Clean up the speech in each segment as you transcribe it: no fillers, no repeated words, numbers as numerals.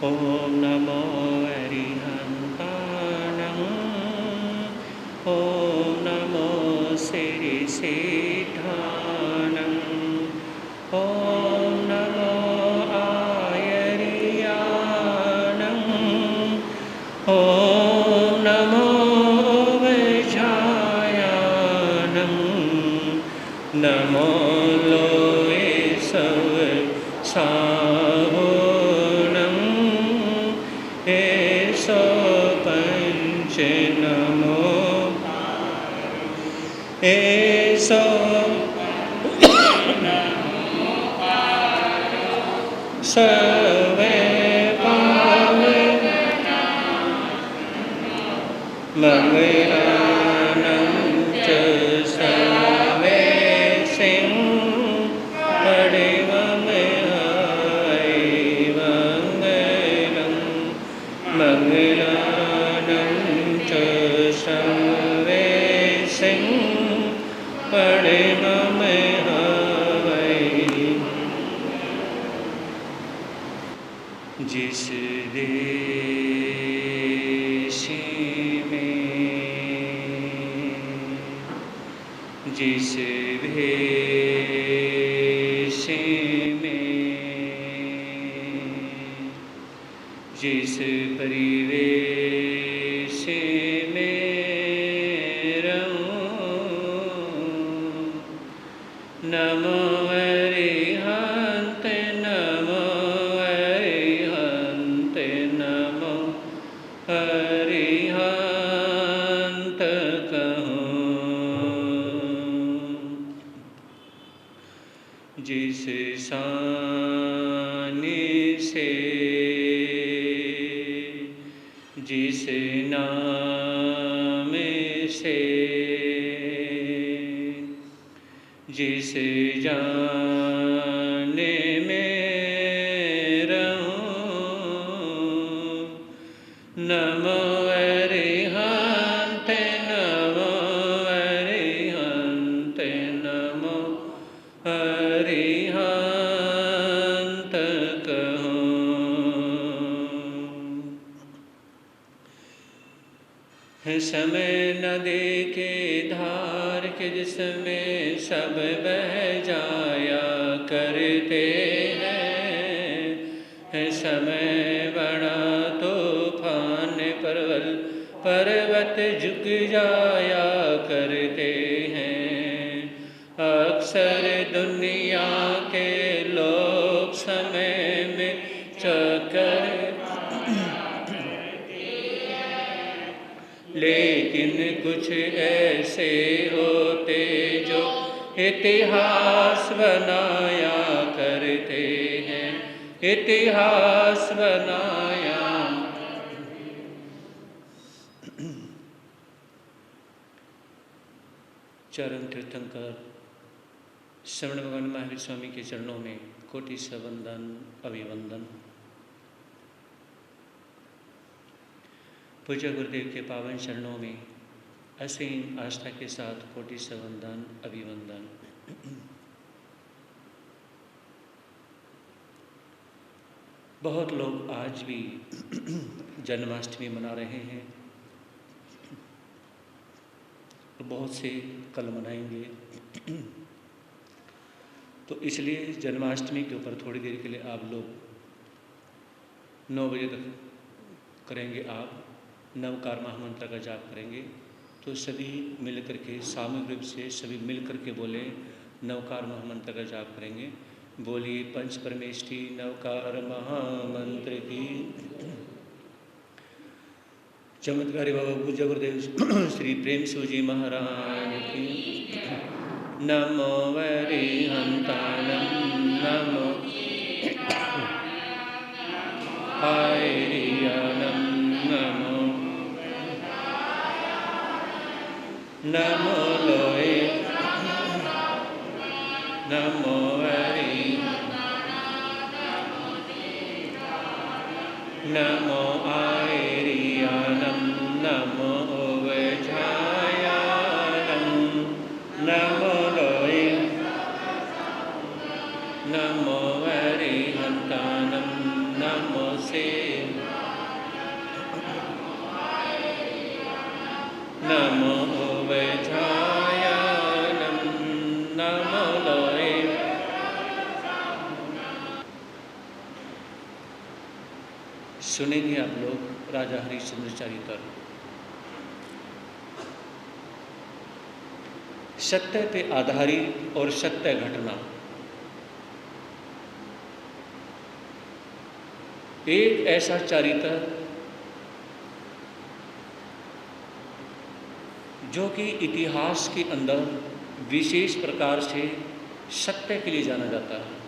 ॐ नमो अरिहन्ताणं ॐ नमो सिरिसिद्धाणं ॐ नमो आयर्याणं ॐ नमो वैझायानं नमो लोये साहुणं एषो पञ्च नमो एषो सर्वे पावे मंगलानं च सर्वे सिं मंगलानं च सर्वे सिं जिस देश में जिस भेष में जिस परिवेश में रहूं नमो अरिहंत नमो अरिहंत नमो अरिहंत कहूं जिस शानी से जिस नाम से जिस जाने में रहूं नमो अरिहंत नमो अरिहंत नमो अरिहंत कहूं समय नदी के धार के जिसमें सब बह जाया करते हैं समय बड़ा तूफान पर्वत झुक जाया करते हैं अक्सर दुनिया के लोग समय में चक्कर लेकिन कुछ ऐसे होते जो इतिहास बनाया करते हैं इतिहास बनाया चरण तीर्थंकर श्रवण भगवान महावीर स्वामी के चरणों में कोटि से वंदन अभिवंदन। पूज्य गुरुदेव के पावन चरणों में असीम आस्था के साथ कोटि से वंदन अभिवंदन। बहुत लोग आज भी जन्माष्टमी मना रहे हैं और बहुत से कल मनाएंगे। तो इसलिए जन्माष्टमी के ऊपर थोड़ी देर के लिए आप लोग 9 बजे तक करेंगे आप नवकार महामंत्र का जाप करेंगे। तो सभी मिल करके सामूहिक रूप से सभी मिल करके बोले नवकार महामंत्र का जाप करेंगे। बोलिए पंच परमेष्ठी नवकार महामंत्र की। चमत्कारी बाबा पूज्य गुरुदेव श्री प्रेम सूजी महाराज की। नमो अरिहंताणं नमो आयर्याणं नमो नमो लोये नमो नमो आयर्याणं नमो वैझायानं नमो लोये नमो अरिहन्तानं नमो से नमो वैधायनम नमो लोए। सुनेंगे आप लोग राजा हरिश्चंद्र चरित्र। सत्य पे आधारित और सत्य घटना। एक ऐसा चरित्र जो कि इतिहास के अंदर विशेष प्रकार से सत्य के लिए जाना जाता है।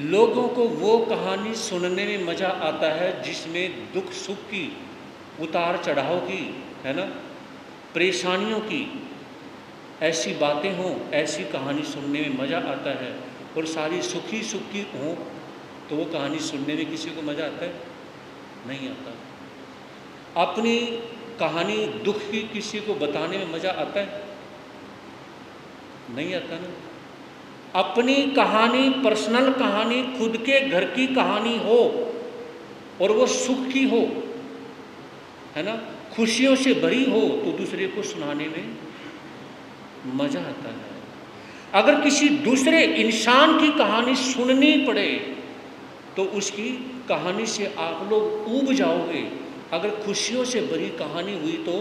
लोगों को वो कहानी सुनने में मज़ा आता है जिसमें दुख सुख की, उतार चढ़ाव की, है ना, परेशानियों की ऐसी बातें हों, ऐसी कहानी सुनने में मज़ा आता है। और सारी सुखी सुखी हों तो वो कहानी सुनने में किसी को मज़ा आता है? नहीं आता। अपनी कहानी दुख की किसी को बताने में मज़ा आता है? नहीं आता ना। अपनी कहानी, पर्सनल कहानी, खुद के घर की कहानी हो और वो सुख की हो, है ना, खुशियों से भरी हो, तो दूसरे को सुनाने में मज़ा आता है। अगर किसी दूसरे इंसान की कहानी सुननी पड़े तो उसकी कहानी से आप लोग ऊब जाओगे। अगर खुशियों से भरी कहानी हुई तो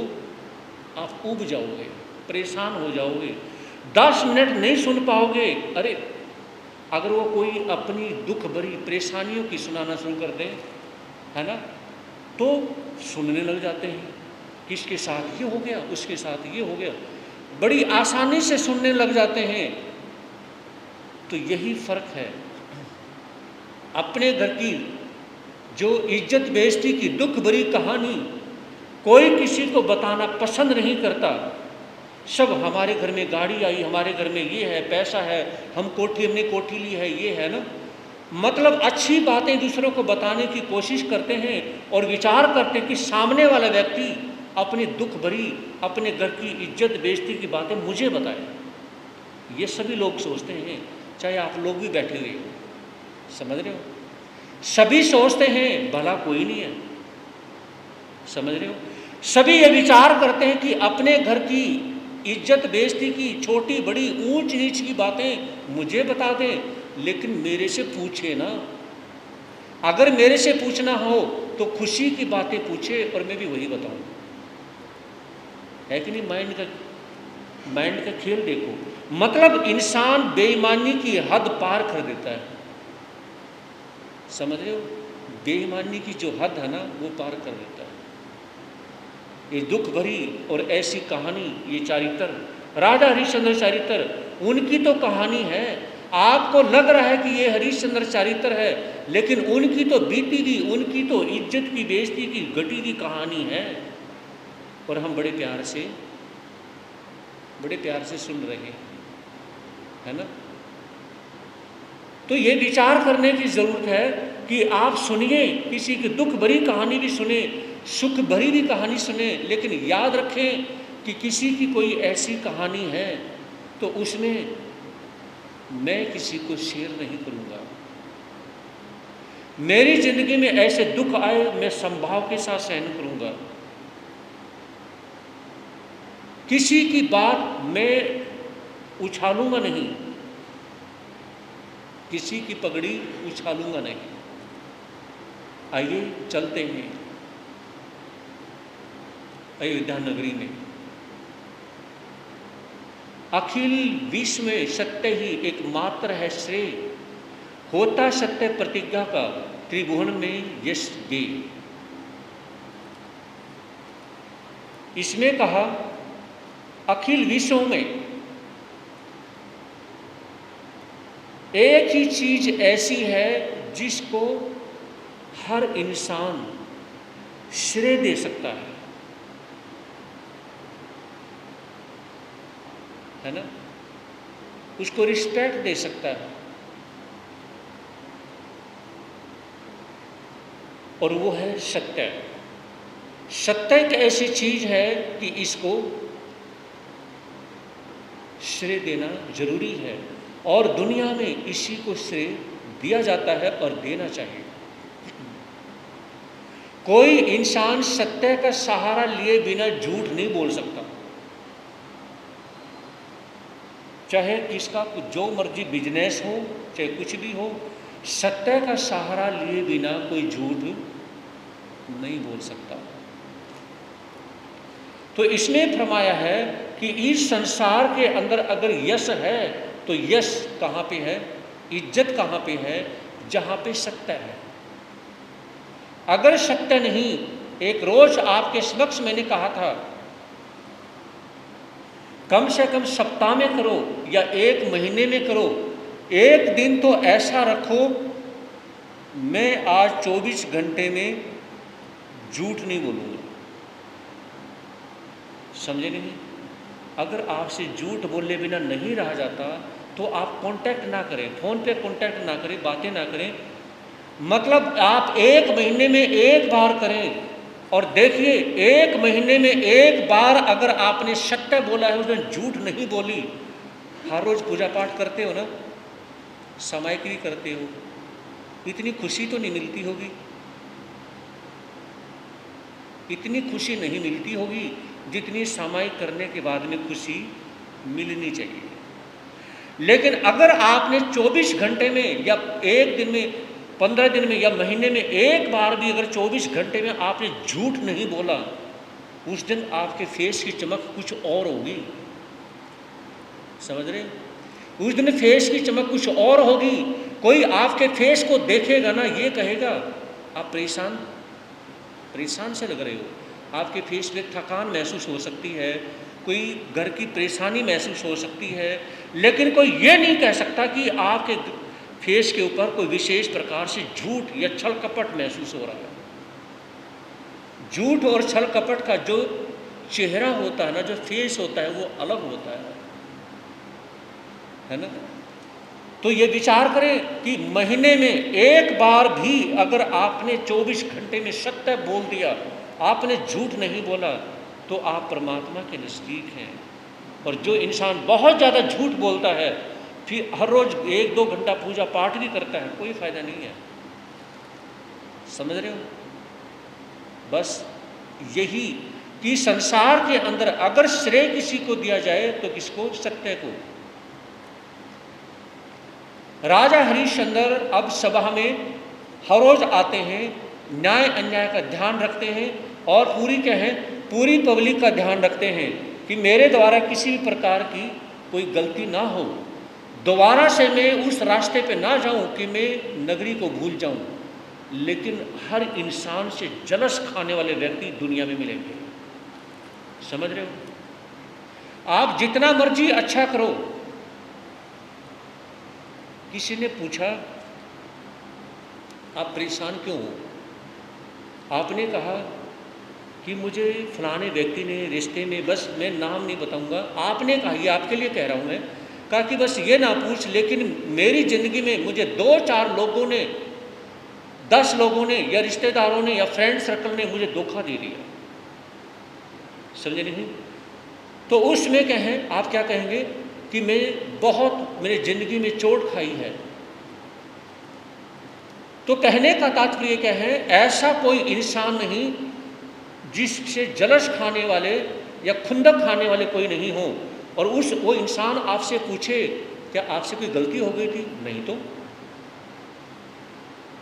आप ऊब जाओगे, परेशान हो जाओगे, 10 मिनट नहीं सुन पाओगे। अरे अगर वो कोई अपनी दुख भरी परेशानियों की सुनाना शुरू कर दे, है ना, तो सुनने लग जाते हैं। किसके साथ ये हो गया, उसके साथ ये हो गया, बड़ी आसानी से सुनने लग जाते हैं। तो यही फ़र्क है। अपने घर की जो इज्जत बेइज्जती की दुख भरी कहानी कोई किसी को बताना पसंद नहीं करता। सब हमारे घर में गाड़ी आई, हमारे घर में ये है, पैसा है, हमने कोठी ली है, ये है ना, मतलब अच्छी बातें दूसरों को बताने की कोशिश करते हैं और विचार करते हैं कि सामने वाला व्यक्ति अपनी दुख भरी, अपने घर की इज्जत बेइज्जती की बातें मुझे बताए। ये सभी लोग सोचते हैं, चाहे आप लोग भी बैठे हुए हो, समझ रहे हो, सभी सोचते हैं भला कोई नहीं है, समझ रहे हो। सभी ये विचार करते हैं कि अपने घर की इज्जत बेइज्जती की छोटी बड़ी ऊंच नीच की बातें मुझे बता दें, लेकिन मेरे से पूछे ना। अगर मेरे से पूछना हो तो खुशी की बातें पूछे और मैं भी वही बताऊं। है कि नहीं? माइंड का खेल देखो। मतलब इंसान बेईमानी की हद पार कर देता है, समझ रहे हो। बेईमानी की जो हद है ना वो पार कर देता है। ये दुख भरी और ऐसी कहानी, ये चरित्र, राजा हरिश्चंद्र चरित्र, उनकी तो कहानी है। आपको लग रहा है कि ये हरिश्चंद्र चरित्र है, लेकिन उनकी तो बीती हुई, उनकी तो इज्जत की बेइज्जती की घटी हुई कहानी है। और हम बड़े प्यार से सुन रहे हैं, है ना। तो ये विचार करने की ज़रूरत है कि आप सुनिए, किसी की दुख भरी कहानी भी सुने, सुख भरी भी कहानी सुने, लेकिन याद रखें कि किसी की कोई ऐसी कहानी है तो उसमें मैं किसी को शेयर नहीं करूँगा। मेरी ज़िंदगी में ऐसे दुख आए मैं संभाव के साथ सहन करूँगा। किसी की बात मैं उछालूंगा नहीं, किसी की पगड़ी उछालूंगा नहीं। आइए चलते हैं अयोध्या नगरी में। अखिल विश्व में सत्य ही एकमात्र है श्रेय, होता सत्य प्रतिज्ञा का त्रिभुवन में यश गे। इसमें कहा अखिल विश्व में एक ही चीज ऐसी है जिसको हर इंसान श्रेय दे सकता है ना, उसको रिस्पेक्ट दे सकता है, और वो है सत्य। सत्य एक ऐसी चीज है कि इसको श्रेय देना जरूरी है। और दुनिया में इसी को श्रेय दिया जाता है और देना चाहिए। कोई इंसान सत्य का सहारा लिए बिना झूठ नहीं बोल सकता, चाहे किसका जो मर्जी बिजनेस हो, चाहे कुछ भी हो, सत्य का सहारा लिए बिना कोई झूठ नहीं बोल सकता। तो इसमें फरमाया है कि इस संसार के अंदर अगर यश है तो यश कहाँ पे है, इज्जत कहाँ पे है, जहाँ पे सत्य है। अगर सत्य नहीं, एक रोज आपके समक्ष मैंने कहा था, कम से कम सप्ताह में करो या एक महीने में करो, एक दिन तो ऐसा रखो मैं आज 24 घंटे में झूठ नहीं बोलूँगा। समझे नहीं? अगर आपसे झूठ बोलने बिना नहीं रहा जाता तो आप कांटेक्ट ना करें, फ़ोन पे कांटेक्ट ना करें, बातें ना करें। मतलब आप एक महीने में एक बार करें, और देखिए एक महीने में एक बार अगर आपने सत्य बोला है, उसने झूठ नहीं बोली। हर रोज़ पूजा पाठ करते हो ना, सामायिक भी करते हो, इतनी खुशी तो नहीं मिलती होगी, इतनी खुशी नहीं मिलती होगी जितनी सामायिक करने के बाद में खुशी मिलनी चाहिए। लेकिन अगर आपने 24 घंटे में या एक दिन में, 15 दिन में या महीने में एक बार भी अगर 24 घंटे में आपने झूठ नहीं बोला, उस दिन आपके फेस की चमक कुछ और होगी। समझ रहे? उस दिन फेस की चमक कुछ और होगी। कोई आपके फेस को देखेगा ना, ये कहेगा आप परेशान से लग रहे हो। आपके फेस पे थकान महसूस हो सकती है, कोई घर की परेशानी महसूस हो सकती है, लेकिन कोई ये नहीं कह सकता कि आपके फेस के ऊपर कोई विशेष प्रकार से झूठ या छल कपट महसूस हो रहा है। झूठ और छल कपट का जो चेहरा होता है ना, जो फेस होता है, वो अलग होता है ना। तो ये विचार करें कि महीने में एक बार भी अगर आपने 24 घंटे में सत्य बोल दिया, आपने झूठ नहीं बोला, तो आप परमात्मा के नज़दीक हैं। और जो इंसान बहुत ज़्यादा झूठ बोलता है, फिर हर रोज़ 1-2 घंटा पूजा पाठ भी करता है, कोई फ़ायदा नहीं है। समझ रहे हो? बस यही कि संसार के अंदर अगर श्रेय किसी को दिया जाए तो किसको? सत्य को। राजा हरिश्चंद्र अब सभा में हर रोज आते हैं, न्याय अन्याय का ध्यान रखते हैं और पूरी पब्लिक का ध्यान रखते हैं कि मेरे द्वारा किसी भी प्रकार की कोई गलती ना हो, दोबारा से मैं उस रास्ते पे ना जाऊं कि मैं नगरी को भूल जाऊं। लेकिन हर इंसान से जलस खाने वाले व्यक्ति दुनिया में मिलेंगे। समझ रहे हो? आप जितना मर्जी अच्छा करो। किसी ने पूछा आप परेशान क्यों हो? आपने कहा कि मुझे फलाने व्यक्ति ने रिश्ते में, बस मैं नाम नहीं बताऊंगा, आपने कहा, ये आपके लिए कह रहा हूं मैं, कहा कि बस ये ना पूछ, लेकिन मेरी ज़िंदगी में मुझे 2-4 लोगों ने, 10 लोगों ने या रिश्तेदारों ने या फ्रेंड सर्कल ने मुझे धोखा दे दिया। समझे नहीं? तो उसमें कहें, आप क्या कहेंगे कि मैं बहुत, मेरी ज़िंदगी में चोट खाई है। तो कहने का तात्पर्य क्या है? ऐसा कोई इंसान नहीं जिससे जलस खाने वाले या खुंदक खाने वाले कोई नहीं हो, और वो इंसान आपसे पूछे क्या आपसे कोई गलती हो गई थी? नहीं तो।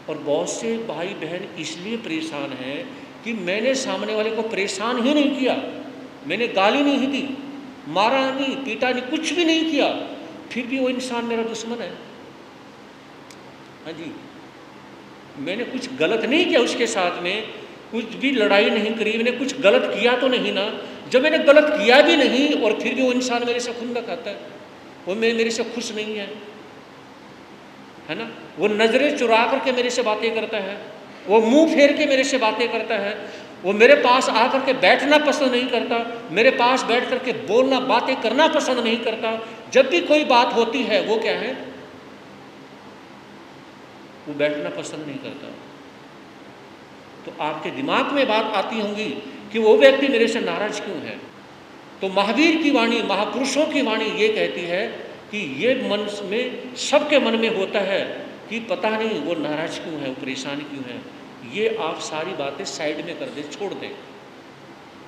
और बहुत से भाई बहन इसलिए परेशान हैं कि मैंने सामने वाले को परेशान ही नहीं किया, मैंने गाली नहीं दी, मारा नहीं, पीटा नहीं, कुछ भी नहीं किया, फिर भी वो इंसान मेरा दुश्मन है। हाँ जी, मैंने कुछ गलत नहीं किया, उसके साथ में कुछ भी लड़ाई नहीं करी, मैंने कुछ गलत किया तो नहीं ना। जब मैंने गलत किया भी नहीं और फिर भी वो इंसान मेरे से खुंदक खाता है, वो मेरे से खुश नहीं है ना। वो नज़रें चुरा करके मेरे से बातें करता है, वो मुंह फेर के मेरे से बातें करता है, वो मेरे पास आकर के बैठना पसंद नहीं करता, मेरे पास बैठ करके बोलना, बातें करना पसंद नहीं करता। जब भी कोई बात होती है वो क्या है, वो बैठना पसंद नहीं करता। तो आपके दिमाग में बात आती होंगी कि वो व्यक्ति मेरे से नाराज क्यों है। तो महावीर की वाणी, महापुरुषों की वाणी ये कहती है कि ये मन में, सबके मन में होता है कि पता नहीं वो नाराज क्यों है, वो परेशान क्यों है। ये आप सारी बातें साइड में कर दें, छोड़ दें।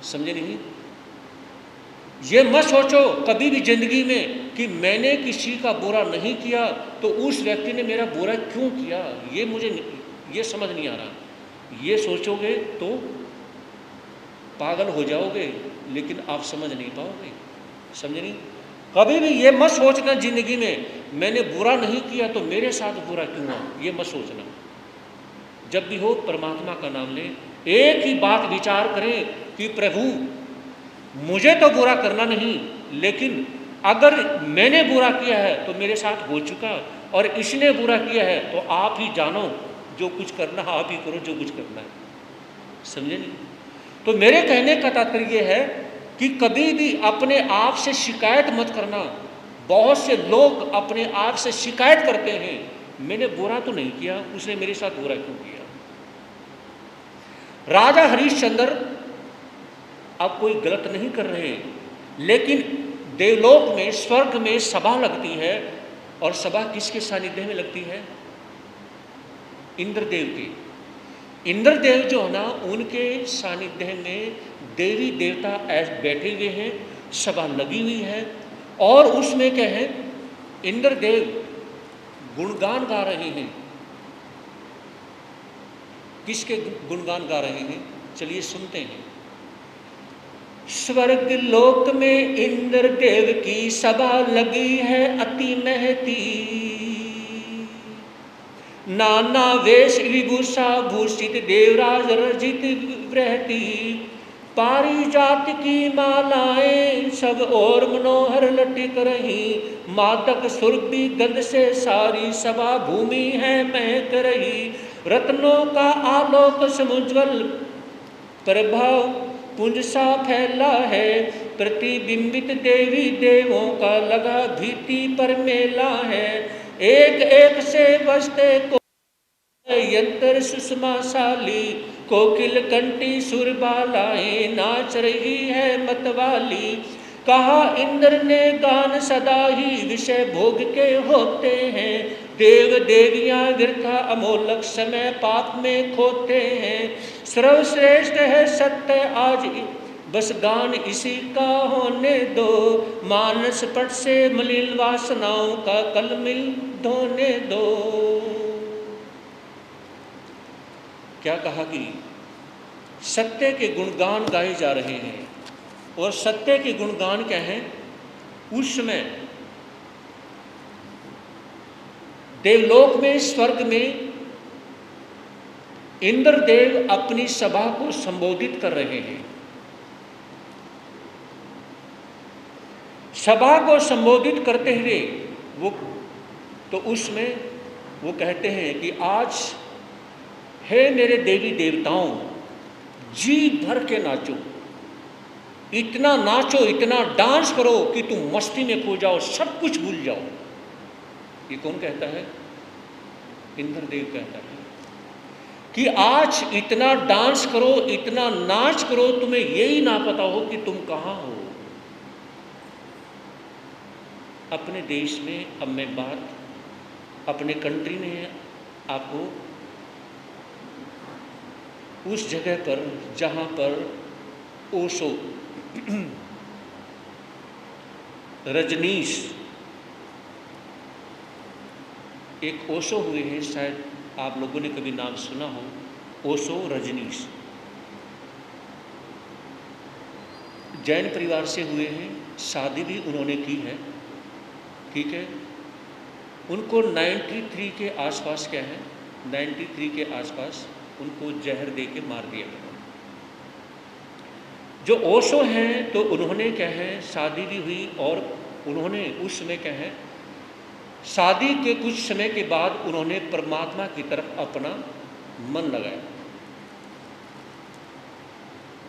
समझे नहीं? ये मत सोचो कभी भी जिंदगी में कि मैंने किसी का बुरा नहीं किया तो उस व्यक्ति ने मेरा बुरा क्यों किया, ये समझ नहीं आ रहा। ये सोचोगे तो पागल हो जाओगे, लेकिन आप समझ नहीं पाओगे। समझे नहीं? कभी भी ये मत सोचना जिंदगी में मैंने बुरा नहीं किया तो मेरे साथ बुरा क्यों हुआ, ये मत सोचना। जब भी हो परमात्मा का नाम लें, एक ही बात विचार करें कि प्रभु मुझे तो बुरा करना नहीं, लेकिन अगर मैंने बुरा किया है तो मेरे साथ हो चुका, और इसने बुरा किया है तो आप ही जानो, जो कुछ करना है आप ही करो, जो कुछ करना है। समझे नहीं? तो मेरे कहने का तात्पर्य है कि कभी भी अपने आप से शिकायत मत करना। बहुत से लोग अपने आप से शिकायत करते हैं, मैंने बुरा तो नहीं किया, उसने मेरे साथ बुरा क्यों किया। राजा हरिश्चंद्र अब कोई गलत नहीं कर रहे, लेकिन देवलोक में, स्वर्ग में सभा लगती है, और सभा किसके सानिध्य में लगती है? इंद्रदेव के। इंद्रदेव जो है ना, उनके सानिध्य में देवी देवता बैठे हुए हैं, सभा लगी हुई है, और उसमें क्या है, इंद्रदेव गुणगान गा रहे हैं। किसके गुणगान गा रहे हैं? चलिए सुनते हैं। स्वर्ग लोक में इंद्रदेव की सभा लगी है अति महती, नाना वेश विभूषा भूषित देवराज रजित रहती, पारिजात की मालाएं सब और मनोहर लटक रही, मादक सुरभि गंध से सारी सभा भूमि है महक रही, रत्नों का आलोक समुज्वल प्रभाव पुंज सा फैला है, प्रतिबिंबित देवी देवों का लगा भीति पर मेला है, एक एक से बजते को यंत्र सुषमाशाली, कोकिल कंठी सुरबालाएं नाच रही है मतवाली, कहा इंद्र ने गान सदा ही विषय भोग के होते हैं, देव देवियां व्यर्था अमोलक समय पाप में खोते हैं, सर्वश्रेष्ठ है सत्य आज बस गान इसी का होने दो, मानस पट से मलिन वासनाओं का कलमिल धोने दो। क्या कहा कि सत्य के गुणगान गाए जा रहे हैं, और सत्य के गुणगान क्या हैं? उस समय देवलोक में, स्वर्ग में इंद्रदेव अपनी सभा को संबोधित कर रहे हैं। सभा को संबोधित करते हुए वो तो उसमें वो कहते हैं कि आज हे मेरे देवी देवताओं, जी भर के नाचो, इतना नाचो, इतना डांस करो कि तुम मस्ती में खो जाओ, सब कुछ भूल जाओ। ये कौन कहता है? इंद्रदेव कहता है कि आज इतना डांस करो, इतना नाच करो, तुम्हें यही ना पता हो कि तुम कहाँ हो। अपने देश में, अब मैं बात अपने कंट्री में आपको उस जगह पर जहाँ पर ओशो रजनीश, एक ओशो हुए हैं, शायद आप लोगों ने कभी नाम सुना हो, ओशो रजनीश जैन परिवार से हुए हैं, शादी भी उन्होंने की है, ठीक है। उनको 93 के आसपास क्या है, 93 के आसपास उनको जहर दे के मार दिया गया। जो ओशो हैं तो उन्होंने क्या है, शादी भी हुई, और उन्होंने उस समय क्या है, शादी के कुछ समय के बाद उन्होंने परमात्मा की तरफ अपना मन लगाया,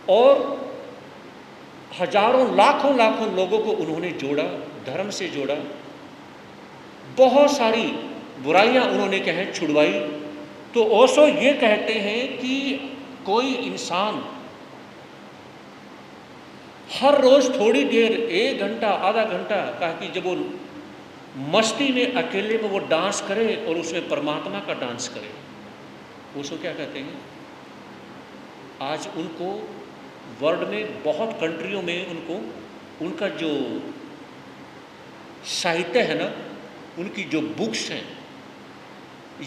और हजारों लाखों लाखों लोगों को उन्होंने जोड़ा, धर्म से जोड़ा, बहुत सारी बुराइयां उन्होंने क्या है छुड़वाई। तो ओशो ये कहते हैं कि कोई इंसान हर रोज थोड़ी देर, 1 घंटा, आधा घंटा, कहा कि जब वो मस्ती में अकेले में वो डांस करे और उसमें परमात्मा का डांस करे। उसको क्या कहते हैं? आज उनको वर्ल्ड में बहुत कंट्रियों में उनको उनका जो साहित्य है ना, उनकी जो बुक्स हैं,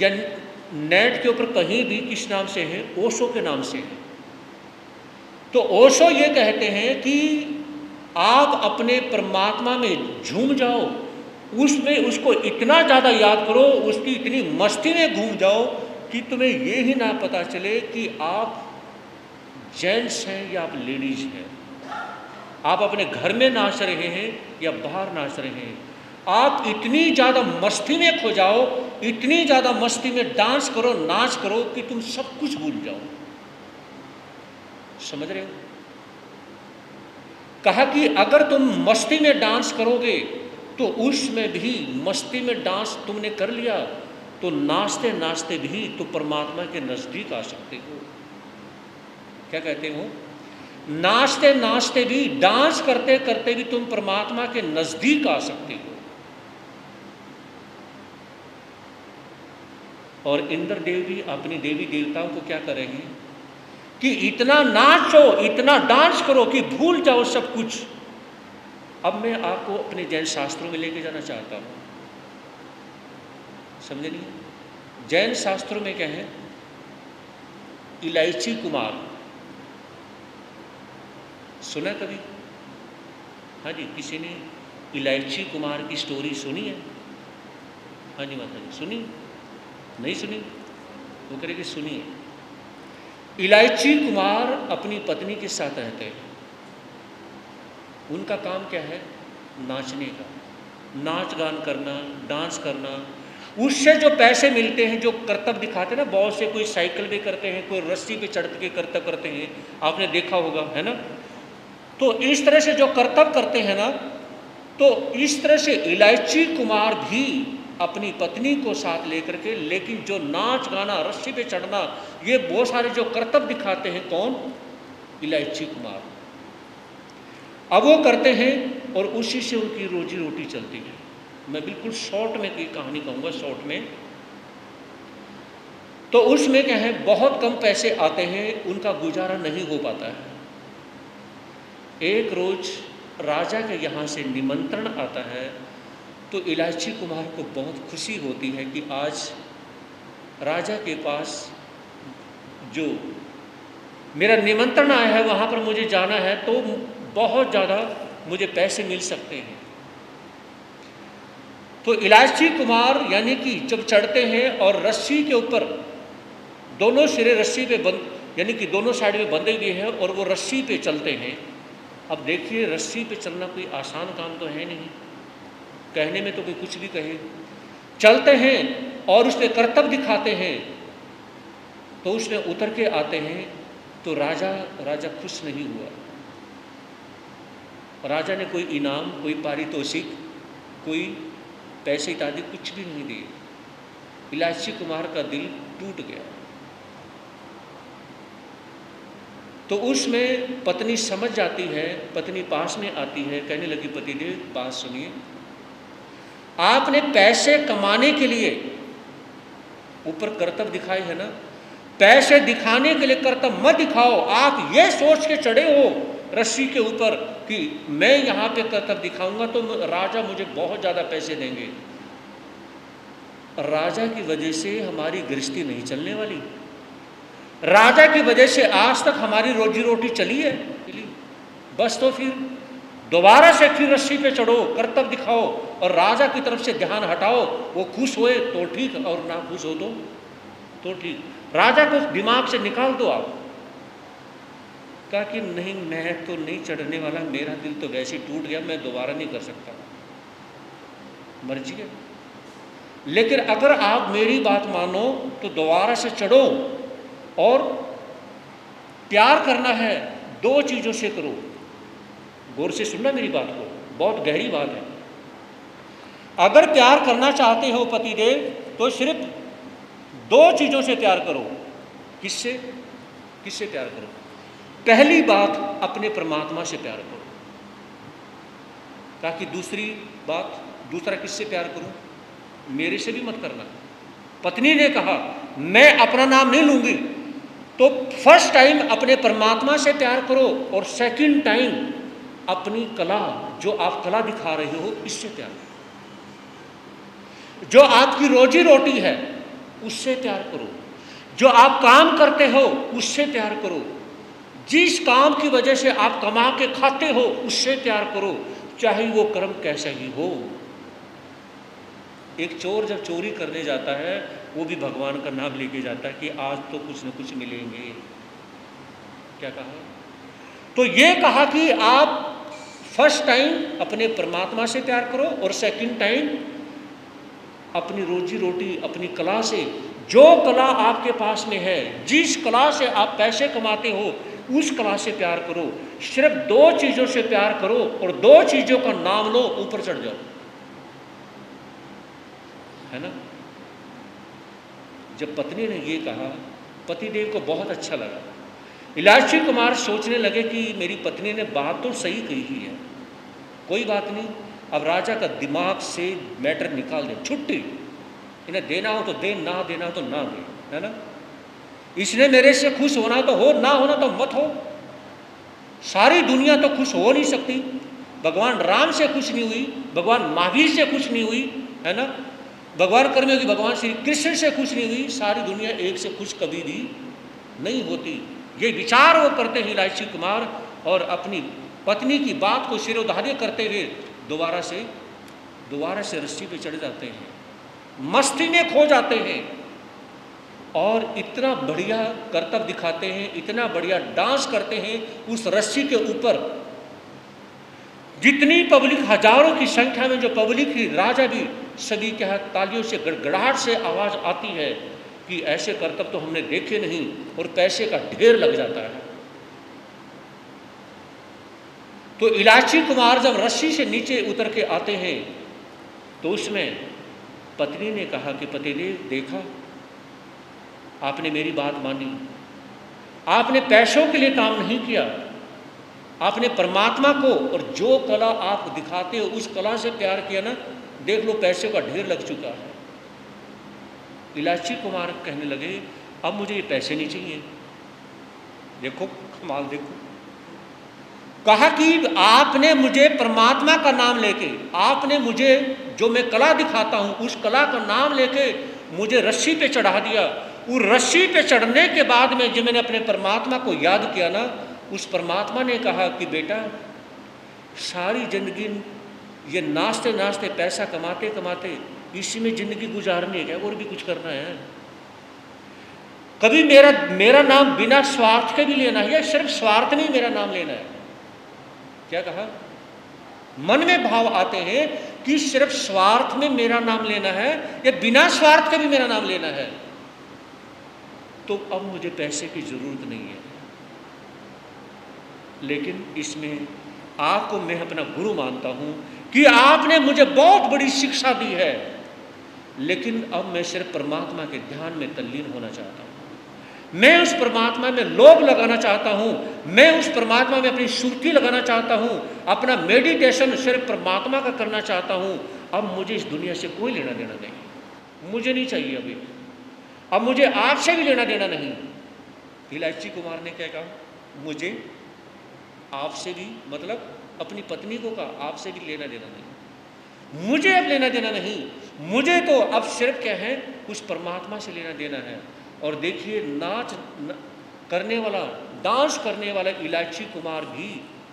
या नेट के ऊपर कहीं भी किस नाम से है? ओशो के नाम से है। तो ओशो ये कहते हैं कि आप अपने परमात्मा में झूम जाओ, उसमें उसको इतना ज़्यादा याद करो, उसकी इतनी मस्ती में घूम जाओ कि तुम्हें ये ही ना पता चले कि आप जेंट्स हैं या आप लेडीज हैं, आप अपने घर में नाच रहे हैं या बाहर नाच रहे हैं। आप इतनी ज़्यादा मस्ती में खो जाओ, इतनी ज़्यादा मस्ती में डांस करो, नाच करो कि तुम सब कुछ भूल जाओ। समझ रहे हो? कहा कि अगर तुम मस्ती में डांस करोगे तो उसमें भी मस्ती में डांस तुमने कर लिया तो नाचते नाचते भी तो परमात्मा के नज़दीक आ सकते हो। क्या कहते हो? नाचते नाचते भी, डांस करते करते भी तुम परमात्मा के नज़दीक आ सकते हो। और इंद्र देव भी अपनी देवी देवताओं को क्या करेंगे कि इतना नाचो, इतना डांस करो कि भूल जाओ सब कुछ। अब मैं आपको अपने जैन शास्त्रों में लेके जाना चाहता हूँ, समझे नहीं? जैन शास्त्रों में क्या है? इलायची कुमार सुना कभी? हाँ जी, किसी ने इलायची कुमार की स्टोरी सुनी है? हाँ जी माता जी, सुनी? नहीं सुनी? वो करेगी सुनिए। इलायची कुमार अपनी पत्नी के साथ रहते हैं। उनका काम क्या है? नाचने का, नाच गान करना, डांस करना। उससे जो पैसे मिलते हैं, जो करतब दिखाते हैं ना, बहुत से कोई साइकिल पे करते हैं, कोई रस्सी पे चढ़ के करतब करते हैं, आपने देखा होगा, है ना? तो इस तरह से जो करतब करते हैं ना, तो इस तरह से इलायची कुमार भी अपनी पत्नी को साथ लेकर के, लेकिन जो नाच गाना, रस्सी पे चढ़ना, ये बहुत सारे जो करतब दिखाते हैं, कौन? इलायची कुमार। अब वो करते हैं और उसी से उनकी रोजी रोटी चलती है। मैं बिल्कुल शॉर्ट में की कहानी कहूँगा, शॉर्ट में। तो उसमें क्या है, बहुत कम पैसे आते हैं, उनका गुजारा नहीं हो पाता है। एक रोज राजा के यहाँ से निमंत्रण आता है, तो इलायची कुमार को बहुत खुशी होती है कि आज राजा के पास जो मेरा निमंत्रण आया है वहाँ पर मुझे जाना है, तो बहुत ज़्यादा मुझे पैसे मिल सकते हैं। तो इलायची कुमार यानी कि जब चढ़ते हैं और रस्सी के ऊपर दोनों सिरे रस्सी पे बंद, यानी कि दोनों साइड में बंधे हुए हैं और वो रस्सी पे चलते हैं। अब देखिए, रस्सी पे चलना कोई आसान काम तो है नहीं, कहने में तो कोई कुछ भी कहे। चलते हैं और उसमें करतब दिखाते हैं, तो उसमें उतर के आते हैं तो राजा खुश नहीं हुआ। राजा ने कोई इनाम, कोई पारितोषिक, कोई पैसे इत्यादि कुछ भी नहीं दिए। इलायची कुमार का दिल टूट गया। तो उसमें पत्नी समझ जाती है, पत्नी पास में आती है, कहने लगी, पतिदेव बात सुनिए, आपने पैसे कमाने के लिए ऊपर करतब दिखाए है ना, पैसे दिखाने के लिए करतब मत दिखाओ। आप ये सोच के चढ़े हो रस्सी के ऊपर कि मैं यहाँ पे करतब दिखाऊंगा तो राजा मुझे बहुत ज़्यादा पैसे देंगे। राजा की वजह से हमारी गृहस्थी नहीं चलने वाली, राजा की वजह से आज तक हमारी रोजी रोटी चली है, बस तो फिर दोबारा से फिर रस्सी पे चढ़ो, करतब दिखाओ और राजा की तरफ से ध्यान हटाओ। वो खुश होए तो ठीक, और ना खुश हो तो ठीक, राजा को दिमाग से निकाल दो आप। कहा कि नहीं, मैं तो नहीं चढ़ने वाला, मेरा दिल तो वैसे ही टूट गया, मैं दोबारा नहीं कर सकता, मर्जी है। लेकिन अगर आप मेरी बात मानो तो दोबारा से चढ़ो, और प्यार करना है दो चीज़ों से करो। गौर से सुनना मेरी बात को, बहुत गहरी बात है। अगर प्यार करना चाहते हो पतिदेव तो सिर्फ दो चीज़ों से प्यार करो। किससे प्यार करो? पहली बात, अपने परमात्मा से प्यार करो। ताकि दूसरी बात, दूसरा किससे प्यार करूं? मेरे से भी मत करना। पत्नी ने कहा मैं अपना नाम नहीं लूंगी, तो फर्स्ट टाइम अपने परमात्मा से प्यार करो और सेकंड टाइम अपनी कला, जो आप कला दिखा रहे हो, इससे प्यार करो। जो आपकी रोजी रोटी है उससे प्यार करो, जो आप काम करते हो उससे प्यार करो, जिस काम की वजह से आप कमा के खाते हो उससे प्यार करो, चाहे वो कर्म कैसा ही हो। एक चोर जब चोरी करने जाता है वो भी भगवान का नाम लेके जाता है कि आज तो कुछ न कुछ मिलेंगे। क्या कहा? तो ये कहा कि आप फर्स्ट टाइम अपने परमात्मा से प्यार करो और सेकंड टाइम अपनी रोजी रोटी, अपनी कला से, जो कला आपके पास में है, जिस कला से आप पैसे कमाते हो उस कला से प्यार करो। सिर्फ दो चीजों से प्यार करो और दो चीजों का नाम लो, ऊपर चढ़ जाओ, है ना। जब पत्नी ने ये कहा, पतिदेव को बहुत अच्छा लगा। इलायची कुमार सोचने लगे कि मेरी पत्नी ने बात तो सही कही है, कोई बात नहीं, अब राजा का दिमाग से मैटर निकाल दे, छुट्टी, इन्हें देना हो तो दे, ना देना हो तो ना दे, है ना। इसने मेरे से खुश होना तो हो, ना होना तो मत हो। सारी दुनिया तो खुश हो नहीं सकती। भगवान राम से खुश नहीं हुई, भगवान महावीर से खुश नहीं हुई, है ना। भगवान कर्म योगी भगवान श्री कृष्ण से खुश नहीं हुई। सारी दुनिया एक से खुश कभी भी नहीं होती। ये विचार वो करते हैं इलायची कुमार, और अपनी पत्नी की बात को सिरोधार्य करते हुए दोबारा से रस्सी पे चढ़ जाते हैं, मस्ती में खो जाते हैं और इतना बढ़िया करतब दिखाते हैं, इतना बढ़िया डांस करते हैं उस रस्सी के ऊपर। जितनी पब्लिक, हजारों की संख्या में जो पब्लिक ही, राजा भी सभी के हाथ तालियों से, गड़गड़ाहट से आवाज आती है कि ऐसे करतब तो हमने देखे नहीं, और पैसे का ढेर लग जाता है। तो इलायची कुमार जब रस्सी से नीचे उतर के आते हैं तो उसमें पत्नी ने कहा कि पतिदेव देखा, आपने मेरी बात मानी, आपने पैसों के लिए काम नहीं किया, आपने परमात्मा को और जो कला आप दिखाते हो उस कला से प्यार किया ना, देख लो पैसे का ढेर लग चुका है। इलायची कुमार कहने लगे अब मुझे ये पैसे नहीं चाहिए। देखो कमाल, देखो, कहा कि आपने मुझे परमात्मा का नाम लेके, आपने मुझे जो मैं कला दिखाता हूं उस कला का नाम लेके मुझे रस्सी पे चढ़ा दिया। उस रस्सी पे चढ़ने के बाद में जब मैंने अपने परमात्मा को याद किया ना, उस परमात्मा ने कहा कि बेटा सारी जिंदगी ये नाचते नाचते, पैसा कमाते कमाते इसी में जिंदगी गुजारनी है क्या, और भी कुछ करना है? कभी मेरा नाम बिना स्वार्थ के भी लेना है, या सिर्फ स्वार्थ नहीं मेरा नाम लेना है? क्या कहा? मन में भाव आते हैं कि सिर्फ स्वार्थ में मेरा नाम लेना है या बिना स्वार्थ के भी मेरा नाम लेना है, तो अब मुझे पैसे की जरूरत नहीं है। लेकिन इसमें आपको मैं अपना गुरु मानता हूं कि आपने मुझे बहुत बड़ी शिक्षा दी है, लेकिन अब मैं सिर्फ परमात्मा के ध्यान में तल्लीन होना चाहता हूं। मैं उस परमात्मा में लोभ लगाना चाहता हूं, मैं उस परमात्मा में अपनी सुर्खी लगाना चाहता हूं, अपना मेडिटेशन सिर्फ परमात्मा का करना चाहता हूं। अब मुझे इस दुनिया से कोई लेना देना नहीं, मुझे नहीं चाहिए अभी, अब मुझे आपसे भी लेना देना नहीं। इलायची कुमार ने क्या कहा? मुझे आपसे भी, मतलब अपनी पत्नी को कहा, आपसे भी लेना देना नहीं, मुझे अब लेना देना नहीं, मुझे तो अब सिर्फ क्या है, उस परमात्मा से लेना देना है। और देखिए नाच करने वाला, डांस करने वाला इलायची कुमार भी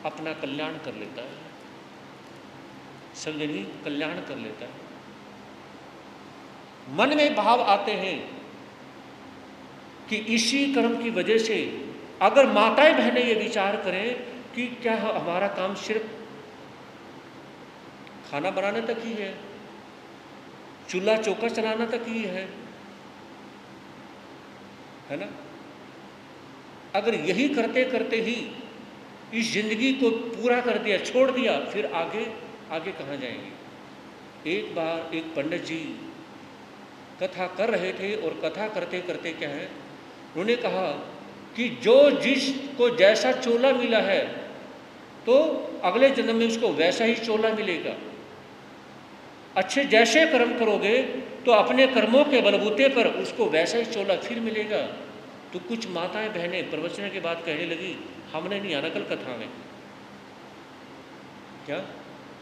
अपना कल्याण कर लेता है, समझे, कल्याण कर लेता है। मन में भाव आते हैं कि इसी कर्म की वजह से अगर माताएं बहनें ये विचार करें कि क्या हमारा काम सिर्फ खाना बनाने तक ही है, चूल्हा चौका चलाना तक ही है ना, अगर यही करते करते ही इस जिंदगी को पूरा कर दिया, छोड़ दिया, फिर आगे आगे कहाँ जाएंगे? एक बार एक पंडित जी कथा कर रहे थे और कथा करते करते क्या है, उन्होंने कहा कि जो जिसको जैसा चोला मिला है तो अगले जन्म में उसको वैसा ही चोला मिलेगा। अच्छे जैसे कर्म करोगे तो अपने कर्मों के बलबूते पर उसको वैसा ही चोला फिर मिलेगा। तो कुछ माताएं बहनें प्रवचन के बाद कहने लगी, हमने नहीं आना कल कथा में। क्या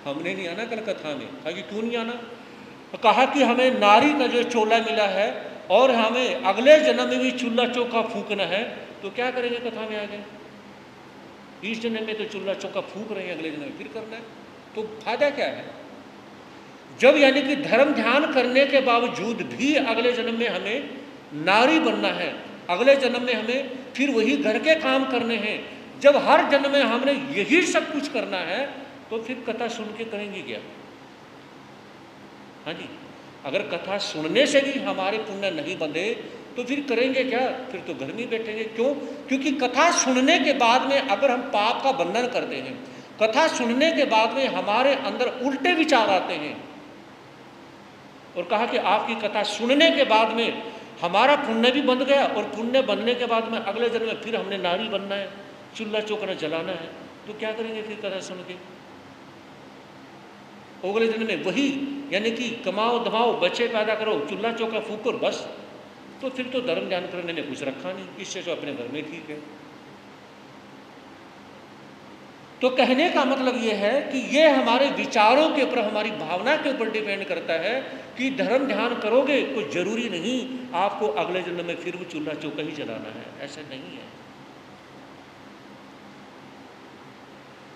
हमने नहीं आना कल कथा में? कहा कि क्यों नहीं आना? तो कहा कि हमें नारी का जो चोला मिला है और हमें अगले जन्म में भी चूल्हा चौका फूकना है, तो क्या करेंगे कथा में आगे? इस जन्म में तो चूल्हा चौका फूक रहे हैं, अगले जन्म में फिर करना है, तो फायदा क्या है? जब यानी कि धर्म ध्यान करने के बावजूद भी अगले जन्म में हमें नारी बनना है, अगले जन्म में हमें फिर वही घर के काम करने हैं, जब हर जन्म में हमने यही सब कुछ करना है, तो फिर कथा सुन के करेंगे क्या? हाँ जी, अगर कथा सुनने से भी हमारे पुण्य नहीं बंधे तो फिर करेंगे क्या? फिर तो घर में बैठेंगे। क्यों? क्योंकि कथा सुनने के बाद में अगर हम पाप का बंधन करते हैं, कथा सुनने के बाद में हमारे अंदर उल्टे विचार आते हैं, और कहा कि आपकी कथा सुनने के बाद में हमारा पुण्य भी बंध गया, और पुण्य बनने के बाद में अगले जन्म में फिर हमने नारी बनना है, चूल्हा चौका जलाना है, तो क्या करेंगे फिर कथा सुन के? अगले जन्म में वही यानी कि कमाओ दमाओ बच्चे पैदा करो चूल्हा चौका फूको बस, तो फिर तो धर्म ध्यान करने में कुछ रखा नहीं, इससे तो अपने घर में ठीक है। तो कहने का मतलब ये है कि ये हमारे विचारों के ऊपर, हमारी भावना के ऊपर डिपेंड करता है कि धर्म ध्यान करोगे कोई जरूरी नहीं आपको अगले जन्म में फिर वो चूल्हा चौका ही जलाना है, ऐसा नहीं है।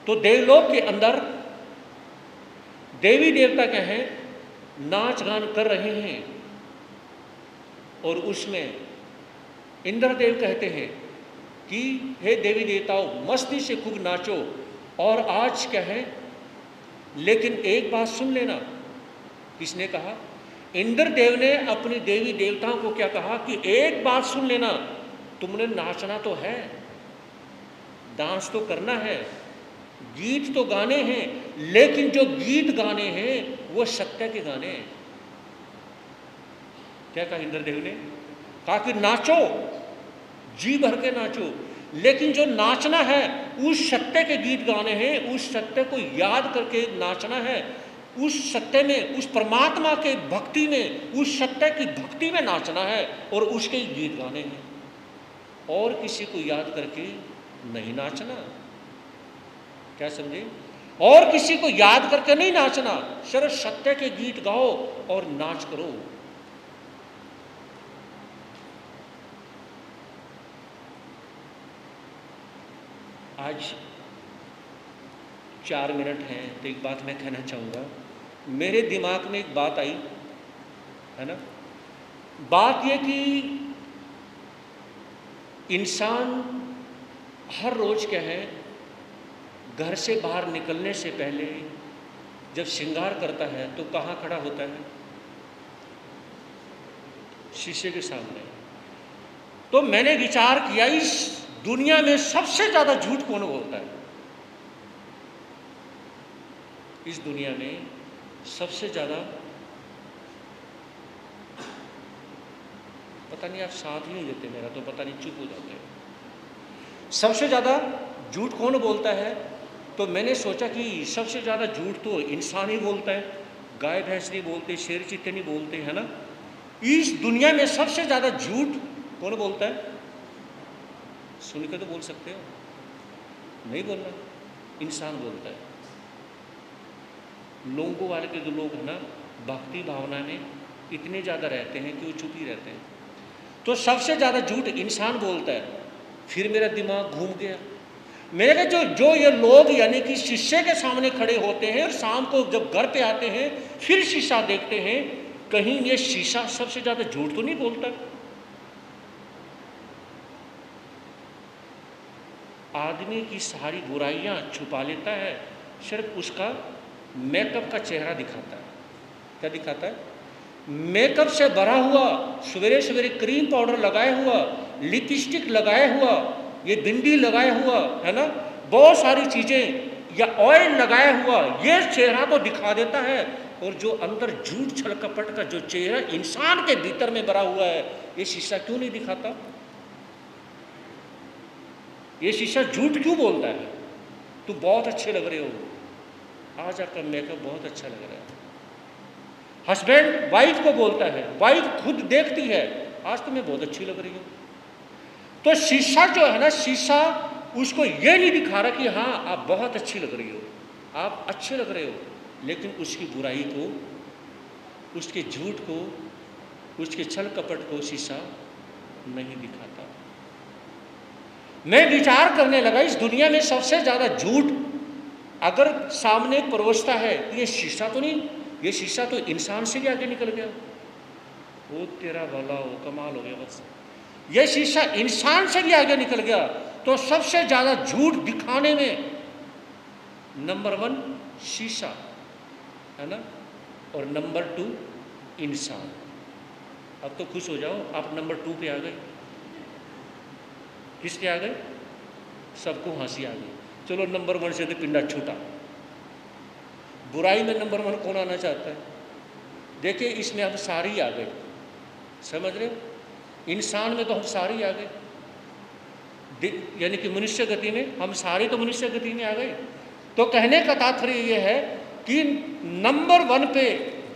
तो देवलोक के अंदर देवी देवता क्या हैं, नाच गान कर रहे हैं, और उसमें इंद्रदेव कहते हैं कि हे देवी देवताओं मस्ती से खूब नाचो, और आज क्या है, लेकिन एक बात सुन लेना। किसने कहा? इंद्रदेव ने अपनी देवी देवताओं को क्या कहा कि एक बात सुन लेना, तुमने नाचना तो है, डांस तो करना है, गीत तो गाने हैं, लेकिन जो गीत गाने हैं वो सत्य के गाने हैं। क्या कहा इंद्रदेव ने? कहा कि नाचो, जी भर के नाचो, लेकिन जो नाचना है उस सत्य के गीत गाने हैं, उस सत्य को याद करके नाचना है, उस सत्य में, उस परमात्मा के भक्ति में, उस सत्य की भक्ति में नाचना है, और उसके गीत गाने हैं, और किसी को याद करके नहीं नाचना। क्या समझे? और किसी को याद करके नहीं नाचना, सिर्फ सत्य के गीत गाओ और नाच करो। आज 4 मिनट हैं तो एक बात मैं कहना चाहूँगा। मेरे दिमाग में एक बात आई है ना, बात यह कि इंसान हर रोज क्या है, घर से बाहर निकलने से पहले जब श्रृंगार करता है तो कहाँ खड़ा होता है? शीशे के सामने। तो मैंने विचार किया इस दुनिया में सबसे ज्यादा झूठ कौन बोलता है? इस दुनिया में सबसे ज्यादा, पता नहीं आप साथ ही नहीं देते मेरा, तो पता नहीं चुप हो जाते हैं। सबसे ज्यादा झूठ कौन बोलता है? तो मैंने सोचा कि सबसे ज्यादा झूठ तो इंसान ही बोलता है, गाय भैंस नहीं बोलते, शेर चीते नहीं बोलते, है ना। इस दुनिया में सबसे ज्यादा झूठ कौन बोलता है? सुन के तो बोल सकते हो, नहीं बोलना, इंसान बोलता है। लोगों वाले के जो लोग हैं ना, भक्ति भावना में इतने ज़्यादा रहते हैं कि वो चुप ही रहते हैं। तो सबसे ज़्यादा झूठ इंसान बोलता है। फिर मेरा दिमाग घूम गया। मैंने कहा जो ये लोग यानी कि शीशे के सामने खड़े होते हैं और शाम को जब घर पे आते हैं फिर शीशा देखते हैं, कहीं ये शीशा सबसे ज़्यादा झूठ तो नहीं बोलता? आदमी की सारी बुराइयां छुपा लेता है, सिर्फ उसका मेकअप का चेहरा दिखाता है। क्या दिखाता है? मेकअप से भरा हुआ, सवेरे सवेरे क्रीम पाउडर लगाया हुआ, लिपस्टिक लगाया हुआ, ये बिंदी लगाया हुआ, है ना, बहुत सारी चीज़ें, या ऑयल लगाया हुआ, ये चेहरा तो दिखा देता है। और जो अंदर झूठ छल कपट का जो चेहरा इंसान के भीतर में भरा हुआ है, ये शीशा क्यों नहीं दिखाता? ये शीशा झूठ क्यों बोलता है? तू बहुत अच्छे लग रहे हो, आज आपका मेकअप बहुत अच्छा लग रहा है, हस्बैंड वाइफ को बोलता है, वाइफ खुद देखती है, आज तो मैं बहुत अच्छी लग रही हूँ। तो शीशा जो है ना, शीशा उसको ये नहीं दिखा रहा कि हाँ आप बहुत अच्छी लग रही हो, आप अच्छे लग रहे हो, लेकिन उसकी बुराई को, उसके झूठ को, उसके छल कपट को शीशा नहीं दिखाता। मैं विचार करने लगा, इस दुनिया में सबसे ज्यादा झूठ अगर सामने परोसता है तो ये शीशा तो नहीं, ये शीशा तो इंसान से भी आगे निकल गया। वो तेरा भला हो, कमाल हो गया बस। ये शीशा इंसान से भी आगे निकल गया। तो सबसे ज्यादा झूठ दिखाने में नंबर 1 शीशा है ना, और नंबर 2 इंसान। अब तो खुश हो जाओ, आप नंबर 2 पे आ गए। किस पे आ गए? सबको हंसी आ गई। चलो नंबर 1 से तो पिंडा छूटा। बुराई में नंबर 1 कौन आना चाहता है? देखिए इसमें हम सारे ही आ गए, समझ रहे हो? इंसान में तो हम सारे ही आ गए, यानी कि मनुष्य गति में हम सारे तो मनुष्य गति में आ गए। तो कहने का तात्पर्य यह है कि नंबर 1 पे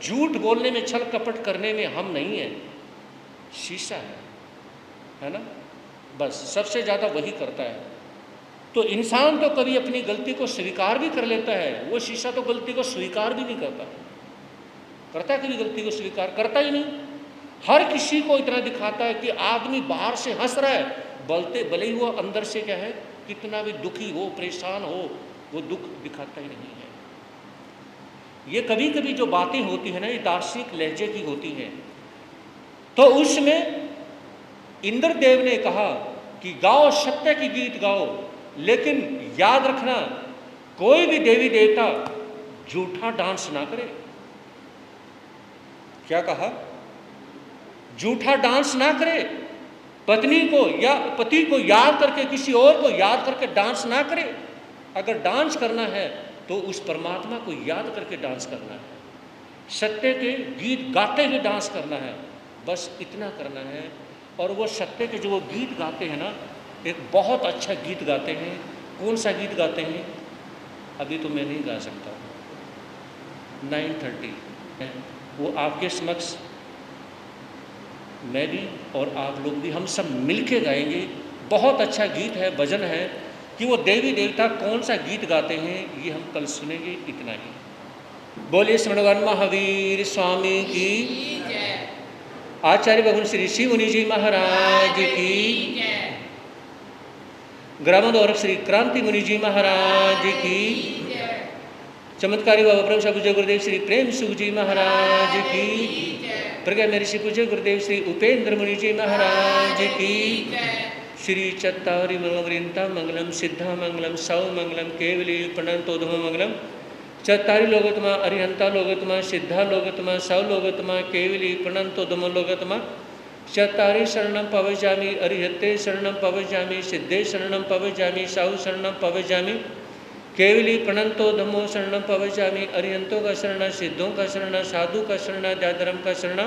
झूठ बोलने में, छल कपट करने में हम नहीं है, शीशा है ना, बस सबसे ज़्यादा वही करता है। तो इंसान तो कभी अपनी गलती को स्वीकार भी कर लेता है, वो शीशा तो गलती को स्वीकार भी नहीं करता। करता है कभी गलती को स्वीकार? करता ही नहीं। हर किसी को इतना दिखाता है कि आदमी बाहर से हंस रहा है, भले ही वो अंदर से क्या है, कितना भी दुखी हो, परेशान हो, वो दुख दिखाता ही नहीं है। ये कभी कभी जो बातें होती है ना, ये दार्शनिक लहजे की होती हैं। तो उसमें इंद्रदेव ने कहा कि गाओ, सत्य की गीत गाओ, लेकिन याद रखना कोई भी देवी देवता झूठा डांस ना करे। क्या कहा? झूठा डांस ना करे। पत्नी को या पति को याद करके, किसी और को याद करके डांस ना करे। अगर डांस करना है तो उस परमात्मा को याद करके डांस करना है, सत्य के गीत गाते हुए डांस करना है, बस इतना करना है। और वो सत्य के जो वो गीत गाते हैं ना, एक बहुत अच्छा गीत गाते हैं। कौन सा गीत गाते हैं? अभी तो मैं नहीं गा सकता, 9:30 वो आपके समक्ष मैं भी और आप लोग भी, हम सब मिलके गाएंगे। बहुत अच्छा गीत है, भजन है, कि वो देवी देवता कौन सा गीत गाते हैं ये हम कल सुनेंगे। इतना ही। बोलिए स्मरणवान महावीर स्वामी की, आचार्य भगवान श्री ऋषि मुनि जी महाराज की, ग्रामोदर श्री क्रांति मुनि जी महाराज की, चमत्कारी बाबा ब्रह्म पूज्य गुरुदेव श्री प्रेम सुख जी महाराज की, प्रज्ञा में ऋषि पूज्य गुरुदेव श्री उपेंद्र मुनि जी महाराज की, श्री चत्तारी वृंता मंगलम सिद्धा मंगलम सौ मंगलम केवली प्रणतोधम मंगलम, चत्तारी लोगोत्तमा अरिहंता लोगोत्तमा सिद्धा लोगोत्तमा सौ लोगोत्तमा केवली प्रणतोधम लोगोत्तमा, चत्तारी शरणम पवजामि अरिहत्ते शरणम पवजामि सिद्धे शरणम पवजामि सौ शरणम पवजामि, केवली प्रणंतो धम्मो शरणम पवजामि, अरिहंतों का शरण, सिद्धों का शरण, साधु का शरण, जाधर्म का शरण,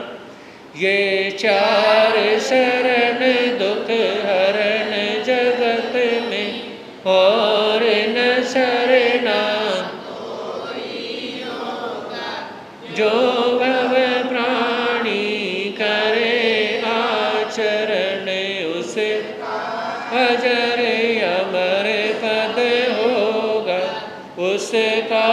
ये 4 शरण दुख हरण जगत में और न शरणा, जो भव प्राणी करे आचरण, उसे अजर अमर पद होगा, उसका